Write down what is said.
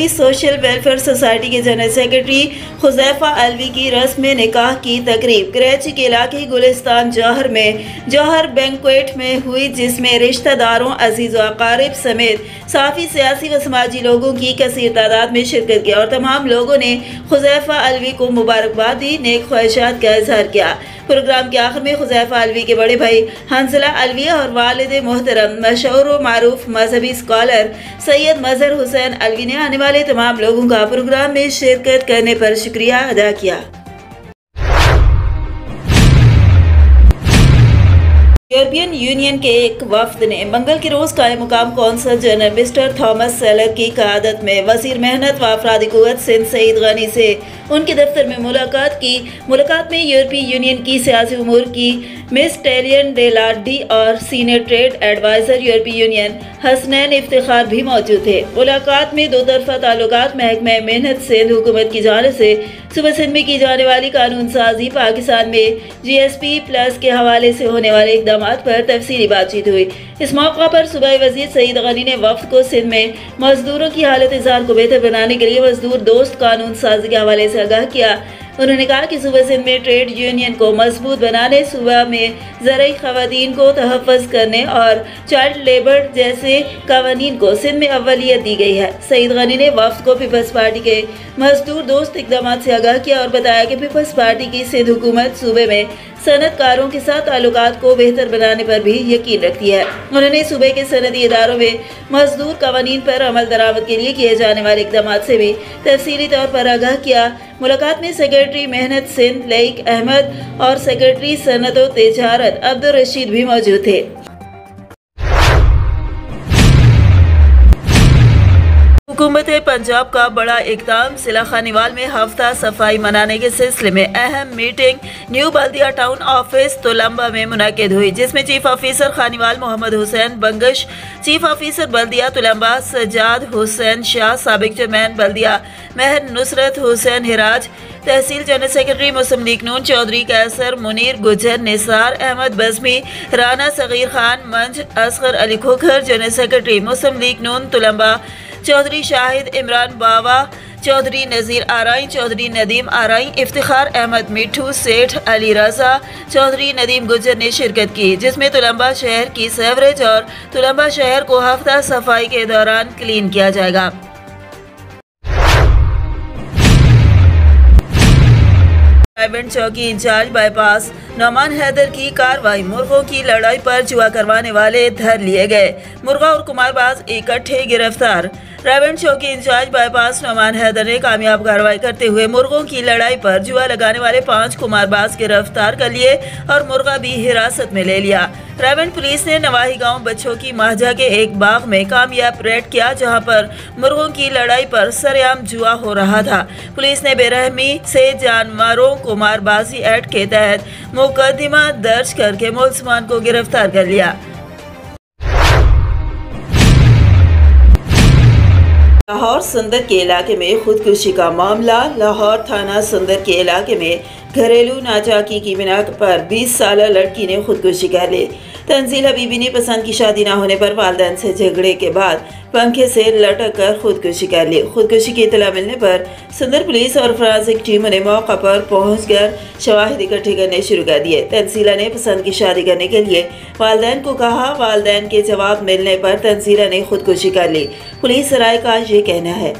इस्लामी social welfare society के general secretary Huzaifa Alvi की रस्म निकाह की तकरीब कराची के इलाके गुलिस्तान जौहर में जौहर बैंक्वेट में हुई, जिसमें रिश्तेदारों, अजीज़ व अकारिब समेत साफ़ी सियासी व समाजी लोगों की कसीर तादाद में शिरकत की और तमाम लोगों ने हुज़ैफा अलवी को मुबारकबाद दी, नेक ख्वाहिशात का इजहार किया। प्रोग्राम के आखिर में हुज़ैफा अलवी के बड़े भाई हंसला अलवी और वालिद मोहतरम मशहूर व मारूफ मजहबी स्कॉलर सैयद मजहर हुसैन अलवी ने आने वाले तमाम लोगों का प्रोग्राम में शिरकत करने पर शुक्रिया अदा किया। यूरोपियन यूनियन के एक वफ्द ने मंगल के रोज कायम मुकाम consul general mister Thomas seller की क़यादत में वज़ीर मेहनत व अफरादी क़ुव्वत सिंध सईद गनी से उनके दफ्तर में मुलाकात की। मुलाकात में यूरोपीय यूनियन की सियासी उमूर की मिस टेलियन डेलार्डी और सीनियर ट्रेड एडवाइज़र यूरोपीय यूनियन हसनैन इफ्तिखार भी मौजूद थे। मुलाकात में दो तरफा ताल्लुकात, महकमा मेहनत सिंध हुकूमत की जानिब से सुबह सिंध में की जाने वाली कानून साजी, पाकिस्तान में GSP+ के हवाले से होने वाले इकदाम पर तफसीली बातचीत हुई। इस मौका पर सूबाई वज़ीर सईद गनी ने वफ्द को सिंध में मजदूरों की हालत इज़ार को बेहतर बनाने के लिए मजदूर दोस्त कानून साजी के हवाले से आगाह किया। उन्होंने कहा कि सूबा सिंध में ट्रेड यूनियन को मजबूत बनाने, सूबा में ज़राई ख़वातीन को तहफ़्फ़ुज़ करने और चाइल्ड लेबर जैसे क़वानीन को सिंध में अव्वलियत दी गई है। सईद गनी ने वफ्द को पीपल्स पार्टी के मजदूर दोस्त इक़दाम से आगाह किया और बताया कि पीपल्स पार्टी की सिंध हुकूमत सूबे में सनतकारों के साथ ताल्लुकात को बेहतर बनाने पर भी यकीन रखती है। उन्होंने सूबे के सनदी इदारों में मजदूर क़वानीन पर अमल दरामद के लिए किए जाने वाले इक़दाम से भी तफसीली तौर पर आगाह किया। मुलाकात में सेक्रेटरी मेहनत सिंध लईक अहमद और सेक्रेटरी सनत व तिजारत अब्दुल रशीद भी मौजूद थे। हुकूमत पंजाब का बड़ा इक़दाम, जिला खानीवाल में हफ्ता सफाई मनाने के सिलसिले में अहम मीटिंग न्यू बल्दिया टाउन ऑफिस तुलंबा में मुनक़िद हुई, जिसमें chief officer Khanewal Mohammad Hussain Bangash, chief officer बल्दिया तुलंबा सज्जाद हुसैन शाह, साबिक चेयरमैन बल्दिया महर नुसरत हुसैन हिराज, तहसील general secretary Muslim League Noon Chaudhry Kaiser Munir Gujjar, Nisar Ahmed Bazmi, Rana Saghir Khan Manj, Asghar Ali Khokhar, general secretary Muslim League Noon Tulamba Chaudhry Shahid Imran Bawa, Chaudhry Nazir Arain, Chaudhry Nadeem आराई, Iftikhar Ahmad मिठू, सेठ अली रजा, चौधरी नदीम गुजर ने शिरकत की, जिसमें तुलंबा शहर की सेवरेज और तुलंबा शहर को हफ्ता सफाई के दौरान क्लीन किया जाएगा। रायबंद चौकी इंचार्ज बाईपास नौमान हैदर की कार्रवाई, मुर्गों की लड़ाई पर जुआ करवाने वाले धर लिए गए, मुर्गा और कुमारबाज इकट्ठे गिरफ्तार। रायबंद चौकी इंचार्ज बाईपास नौमान हैदर ने कामयाब कार्रवाई करते हुए मुर्गों की लड़ाई पर जुआ लगाने वाले 5 कुमारबाज गिरफ्तार कर लिए और मुर्गा भी हिरासत में ले लिया। रायबंद पुलिस ने नवाही गांव बच्चों की माहजा के एक बाग में कामयाब रेड किया, जहां पर मुर्गों की लड़ाई पर सरेआम जुआ हो रहा था। पुलिस ने बेरहमी से जानवरों को मारबाजी एक्ट के तहत मुकदमा दर्ज करके मुलजमान को गिरफ्तार कर लिया। लाहौर सुंदर के इलाके में खुदकुशी का मामला, लाहौर थाना सुंदर के इलाके में घरेलू नाचाकी की बिना पर 20 साल लड़की ने खुदकुशी कर ली। तंजील हबीबी ने पसंद की शादी न होने पर वालिदैन से झगड़े के बाद पंखे से लटक कर खुदकुशी कर ली। खुदकुशी की इतला मिलने पर सुंदर पुलिस और फोरेंसिक टीमों ने मौका पर पहुंचकर शवाहिद इकट्ठे करने शुरू कर दिए। तंजीला ने पसंद की शादी करने के लिए वालिदैन को कहा। वालिदैन के जवाब मिलने पर तंजीला ने खुदकुशी कर ली। पुलिस राय का ये कहना है।